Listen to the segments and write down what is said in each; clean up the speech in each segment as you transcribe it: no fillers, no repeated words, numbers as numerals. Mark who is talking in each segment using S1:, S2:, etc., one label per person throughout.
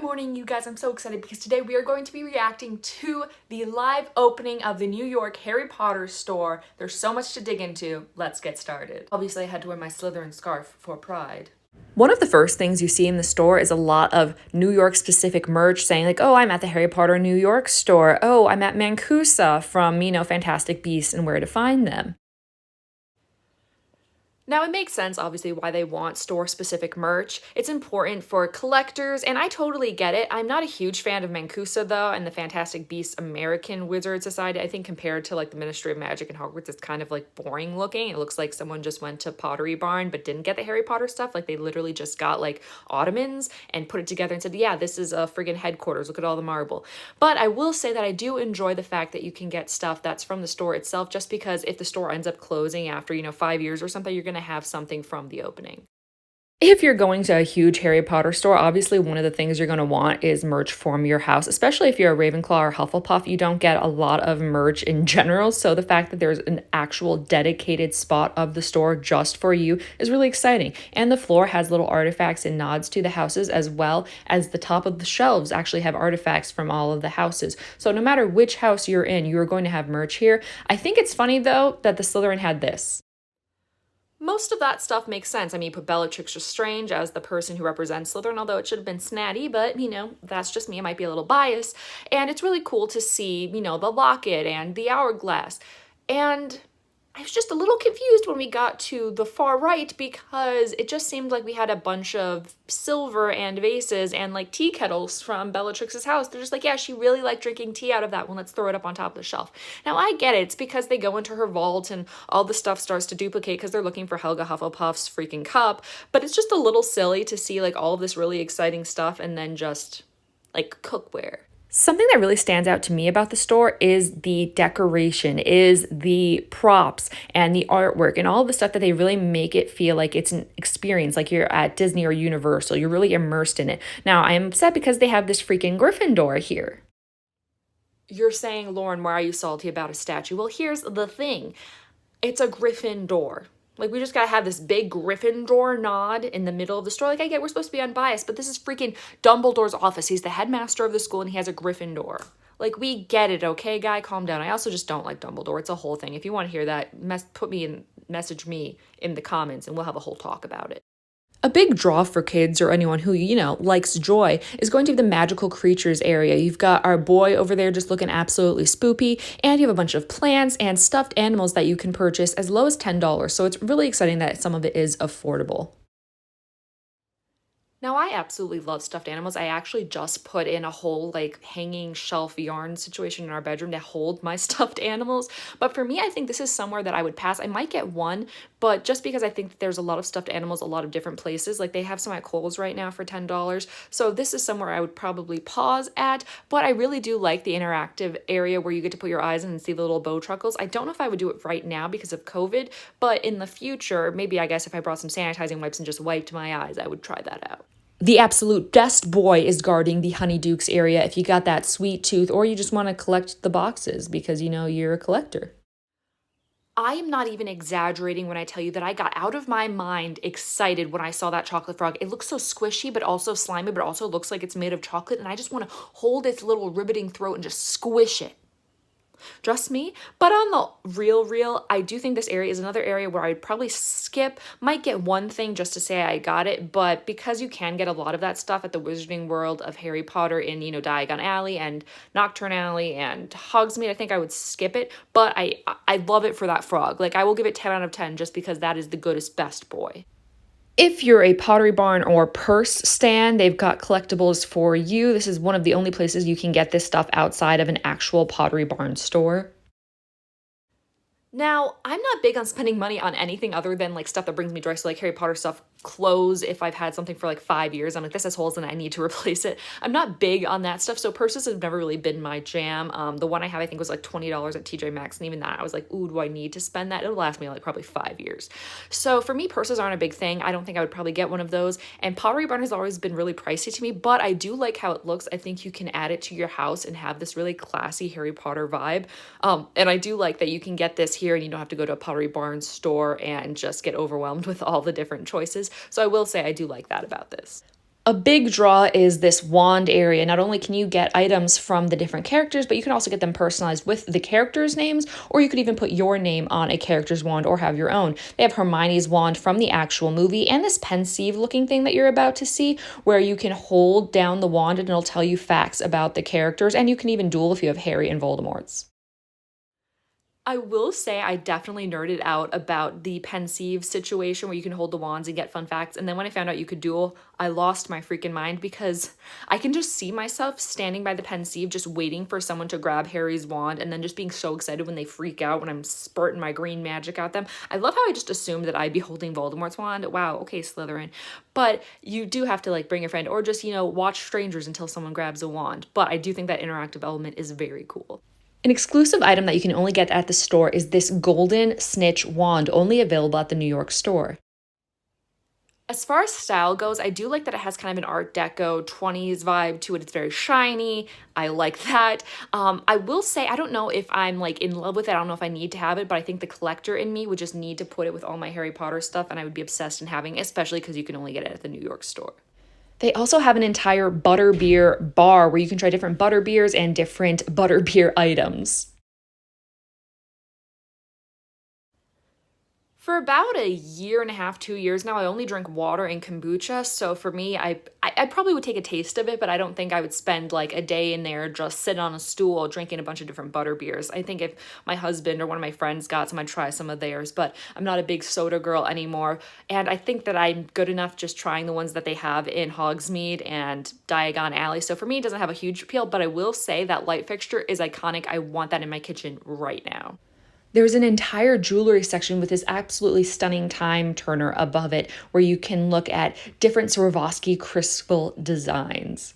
S1: morning, you guys. I'm so excited because today we are going to be reacting to the live opening of the New York Harry Potter store. There's so much to dig into. Let's get started. Obviously, I had to wear my Slytherin scarf for Pride. One of the first things you see in the store is a lot of New York specific merch saying like, oh, I'm at the Harry Potter New York store. Oh, I'm at Mancusa from, Fantastic Beasts and Where to Find Them. Now, it makes sense, obviously, why they want store-specific merch. It's important for collectors, and I totally get it. I'm not a huge fan of Mancusa, though, and the Fantastic Beasts American Wizard Society. I think compared to, like, the Ministry of Magic and Hogwarts, it's kind of, like, boring looking. It looks like someone just went to Pottery Barn but didn't get the Harry Potter stuff. Like, they literally just got, like, ottomans and put it together and said, yeah, this is a friggin' headquarters. Look at all the marble. But I will say that I do enjoy the fact that you can get stuff that's from the store itself, just because if the store ends up closing after, 5 years or something, you're going to have something from the opening. If you're going to a huge Harry Potter store, obviously one of the things you're going to want is merch from your house, especially if you're a Ravenclaw or Hufflepuff. You don't get a lot of merch in general, so the fact that there's an actual dedicated spot of the store just for you is really exciting. And the floor has little artifacts and nods to the houses, as well as the top of the shelves actually have artifacts from all of the houses. So no matter which house you're in, you are going to have merch here. I think it's funny, though, that the Slytherin had this. Most of that stuff makes sense. I mean, you put Bellatrix Lestrange as the person who represents Slytherin, although it should have been Snatty, but, that's just me. I might be a little biased. And it's really cool to see, the locket and the hourglass. And I was just a little confused when we got to the far right because it just seemed like we had a bunch of silver and vases and like tea kettles from Bellatrix's house. They're just like, yeah, she really liked drinking tea out of that one. Let's throw it up on top of the shelf. Now, I get it. It's because they go into her vault and all the stuff starts to duplicate because they're looking for Helga Hufflepuff's freaking cup. But it's just a little silly to see like all of this really exciting stuff and then just like cookware. Something that really stands out to me about the store is the decoration, is the props and the artwork and all the stuff that they really make it feel like it's an experience, like you're at Disney or Universal. You're really immersed in it. Now, I am upset because they have this freaking Gryffindor here. You're saying, Lauren, why are you salty about a statue? Well, here's the thing. It's a Gryffindor. Like, we just gotta have this big Gryffindor nod in the middle of the store. Like, I get we're supposed to be unbiased, but this is freaking Dumbledore's office. He's the headmaster of the school, and he has a Gryffindor. Like, we get it, okay, guy? Calm down. I also just don't like Dumbledore. It's a whole thing. If you want to hear that, message me in the comments, and we'll have a whole talk about it. A big draw for kids or anyone who, likes joy is going to be the magical creatures area. You've got our boy over there just looking absolutely spoopy, and you have a bunch of plants and stuffed animals that you can purchase as low as $10. So it's really exciting that some of it is affordable. Now, I absolutely love stuffed animals. I actually just put in a whole like hanging shelf yarn situation in our bedroom to hold my stuffed animals. But for me, I think this is somewhere that I would pass. I might get one, but just because I think that there's a lot of stuffed animals, a lot of different places, like they have some at Kohl's right now for $10. So this is somewhere I would probably pause at, but I really do like the interactive area where you get to put your eyes in and see the little bow truckles. I don't know if I would do it right now because of COVID, but in the future, maybe I guess if I brought some sanitizing wipes and just wiped my eyes, I would try that out. The absolute best boy is guarding the Honeydukes area if you got that sweet tooth or you just want to collect the boxes because, you're a collector. I am not even exaggerating when I tell you that I got out of my mind excited when I saw that chocolate frog. It looks so squishy, but also slimy, but also looks like it's made of chocolate, and I just want to hold its little riveting throat and just squish it. Just me. But on the real, I do think this area is another area where I'd probably skip, might get one thing just to say I got it, but because you can get a lot of that stuff at the Wizarding World of Harry Potter in, Diagon Alley and Nocturne Alley and Hogsmeade, I think I would skip it, but I love it for that frog. Like, I will give it 10 out of 10 just because that is the goodest, best boy. If you're a Pottery Barn or purse stand, they've got collectibles for you. This is one of the only places you can get this stuff outside of an actual Pottery Barn store. Now, I'm not big on spending money on anything other than like stuff that brings me joy. So like Harry Potter stuff, clothes, if I've had something for like 5 years, I'm like, this has holes and I need to replace it. I'm not big on that stuff. So purses have never really been my jam. The one I have, I think was like $20 at TJ Maxx. And even that, I was like, ooh, do I need to spend that? It'll last me like probably 5 years. So for me, purses aren't a big thing. I don't think I would probably get one of those. And Pottery Barn has always been really pricey to me, but I do like how it looks. I think you can add it to your house and have this really classy Harry Potter vibe. And I do like that you can get this here and you don't have to go to a Pottery Barn store and just get overwhelmed with all the different choices. So I will say I do like that about this. A big draw is this wand area. Not only can you get items from the different characters, but you can also get them personalized with the characters' names, or you could even put your name on a character's wand or have your own. They have Hermione's wand from the actual movie and this pensieve looking thing that you're about to see, where you can hold down the wand and it'll tell you facts about the characters, and you can even duel if you have Harry and Voldemort's. I will say I definitely nerded out about the pensieve situation where you can hold the wands and get fun facts. And then when I found out you could duel, I lost my freaking mind because I can just see myself standing by the pensieve, just waiting for someone to grab Harry's wand and then just being so excited when they freak out when I'm spurting my green magic at them. I love how I just assumed that I'd be holding Voldemort's wand. Wow, okay, Slytherin. But you do have to like bring a friend or just, watch strangers until someone grabs a wand. But I do think that interactive element is very cool. An exclusive item that you can only get at the store is this golden snitch wand, only available at the New York store. As far as style goes, I do like that it has kind of an Art Deco 20s vibe to it. It's very shiny. I like that. I will say, I don't know if I'm like in love with it. I don't know if I need to have it, but I think the collector in me would just need to put it with all my Harry Potter stuff, and I would be obsessed in having it, especially because you can only get it at the New York store. They also have an entire butterbeer bar where you can try different butterbeers and different butterbeer items. For about a year and a half, 2 years now, I only drink water and kombucha. So for me, I probably would take a taste of it, but I don't think I would spend like a day in there just sitting on a stool drinking a bunch of different butter beers. I think if my husband or one of my friends got some, I'd try some of theirs, but I'm not a big soda girl anymore. And I think that I'm good enough just trying the ones that they have in Hogsmeade and Diagon Alley. So for me, it doesn't have a huge appeal, but I will say that light fixture is iconic. I want that in my kitchen right now. There's an entire jewelry section with this absolutely stunning time turner above it where you can look at different Swarovski crystal designs.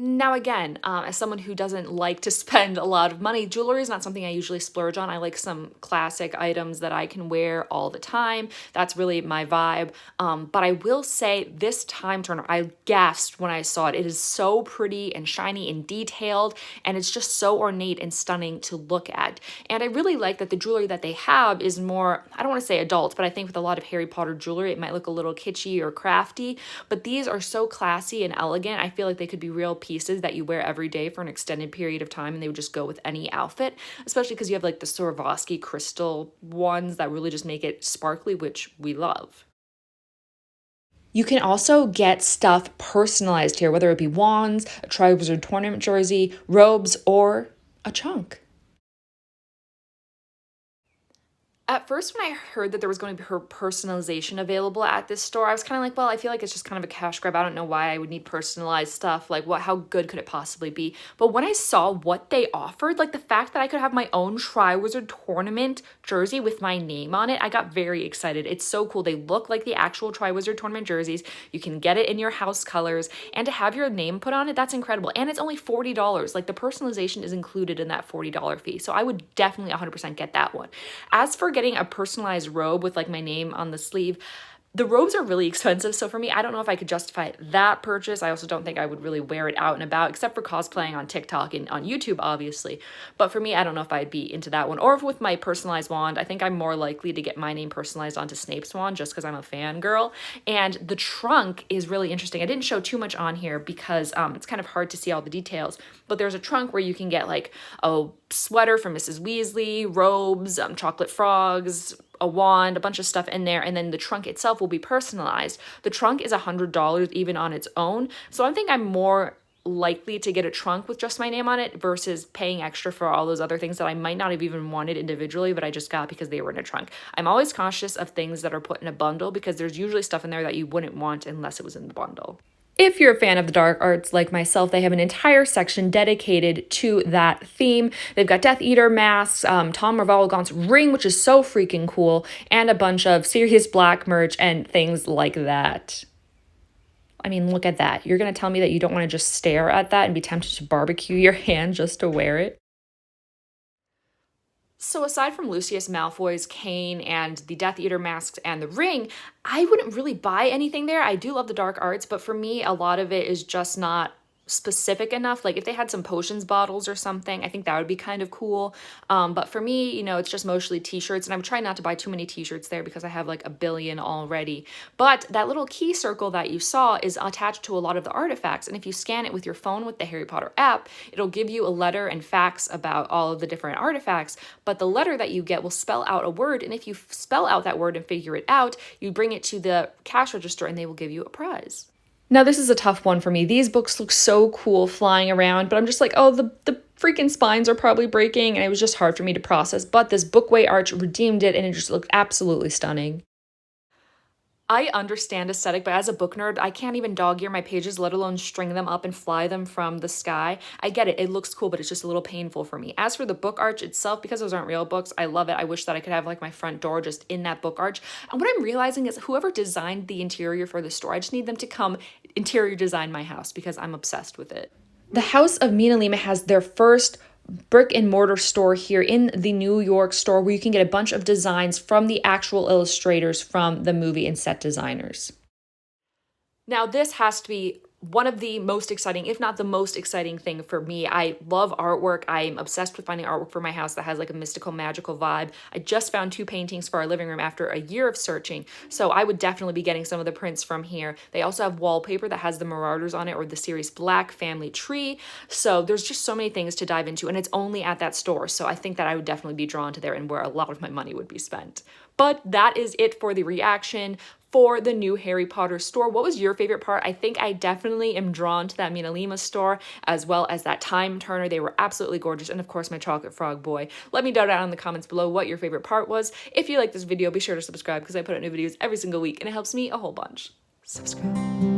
S1: Now, again, as someone who doesn't like to spend a lot of money, jewelry is not something I usually splurge on. I like some classic items that I can wear all the time. That's really my vibe. But I will say this time turner, I gasped when I saw it. It is so pretty and shiny and detailed, and it's just so ornate and stunning to look at. And I really like that the jewelry that they have is more, I don't want to say adult, but I think with a lot of Harry Potter jewelry, it might look a little kitschy or crafty. But these are so classy and elegant. I feel like they could be real pieces that you wear every day for an extended period of time, and they would just go with any outfit, especially because you have like the Swarovski crystal ones that really just make it sparkly, which we love. You can also get stuff personalized here, whether it be wands, a Triwizard Tournament jersey, robes, or a chunk. At first, when I heard that there was going to be her personalization available at this store, I was kind of like, well, I feel like it's just kind of a cash grab. I don't know why I would need personalized stuff. Like, how good could it possibly be? But when I saw what they offered, like the fact that I could have my own Triwizard Tournament jersey with my name on it, I got very excited. It's so cool. They look like the actual Triwizard Tournament jerseys. You can get it in your house colors, and to have your name put on it, that's incredible. And it's only $40. Like, the personalization is included in that $40 fee. So I would definitely 100% get that one. As for getting a personalized robe with like my name on the sleeve, the robes are really expensive, so for me, I don't know if I could justify that purchase. I also don't think I would really wear it out and about, except for cosplaying on TikTok and on YouTube, obviously. But for me, I don't know if I'd be into that one. Or if with my personalized wand, I think I'm more likely to get my name personalized onto Snape's wand just because I'm a fangirl. And the trunk is really interesting. I didn't show too much on here because it's kind of hard to see all the details. But there's a trunk where you can get like a sweater from Mrs. Weasley, robes, chocolate frogs, a wand, a bunch of stuff in there, and then the trunk itself will be personalized. The trunk is $100 even on its own, so I think I'm more likely to get a trunk with just my name on it versus paying extra for all those other things that I might not have even wanted individually, but I just got because they were in a trunk. I'm always cautious of things that are put in a bundle because there's usually stuff in there that you wouldn't want unless it was in the bundle. If you're a fan of the dark arts like myself, they have an entire section dedicated to that theme. They've got Death Eater masks, Tom Marvologon's ring, which is so freaking cool, and a bunch of Sirius Black merch and things like that. I mean, look at that. You're going to tell me that you don't want to just stare at that and be tempted to barbecue your hand just to wear it? So aside from Lucius Malfoy's cane and the Death Eater masks and the ring, I wouldn't really buy anything there. I do love the dark arts, but for me, a lot of it is just not specific enough. Like if they had some potions bottles or something, I think that would be kind of cool. But for me, you know, it's just mostly t-shirts, and I'm trying not to buy too many t-shirts there because I have like a billion already. But that little key circle that you saw is attached to a lot of the artifacts, and if you scan it with your phone with the Harry Potter app, it'll give you a letter and facts about all of the different artifacts, but the letter that you get will spell out a word, and if you spell out that word and figure it out, you bring it to the cash register and they will give you a prize. Now, this is a tough one for me. These books look so cool flying around, but I'm just like, oh, the freaking spines are probably breaking, and it was just hard for me to process. But this bookway arch redeemed it, and it just looked absolutely stunning. I understand aesthetic, but as a book nerd, I can't even dog ear my pages, let alone string them up and fly them from the sky. I get it, it looks cool, but it's just a little painful for me. As for the book arch itself, because those aren't real books, I love it. I wish that I could have like my front door just in that book arch. And what I'm realizing is whoever designed the interior for the store, I just need them to come interior design my house because I'm obsessed with it. The House of Mina Lima has their first brick and mortar store here in the New York store where you can get a bunch of designs from the actual illustrators from the movie and set designers. Now, this has to be one of the most exciting, if not the most exciting thing for me. I love artwork. I'm obsessed with finding artwork for my house that has like a mystical, magical vibe. I just found 2 paintings for our living room after a year of searching, so I would definitely be getting some of the prints from here. They also have wallpaper that has the Marauders on it or the series Black Family Tree, so there's just so many things to dive into, and it's only at that store, so I think that I would definitely be drawn to there and where a lot of my money would be spent. But that is it for the reaction for the new Harry Potter store. What was your favorite part? I think I definitely am drawn to that Mina Lima store, as well as that Time Turner. They were absolutely gorgeous. And of course, my chocolate frog boy. Let me know down in the comments below what your favorite part was. If you like this video, be sure to subscribe because I put out new videos every single week and it helps me a whole bunch. Subscribe.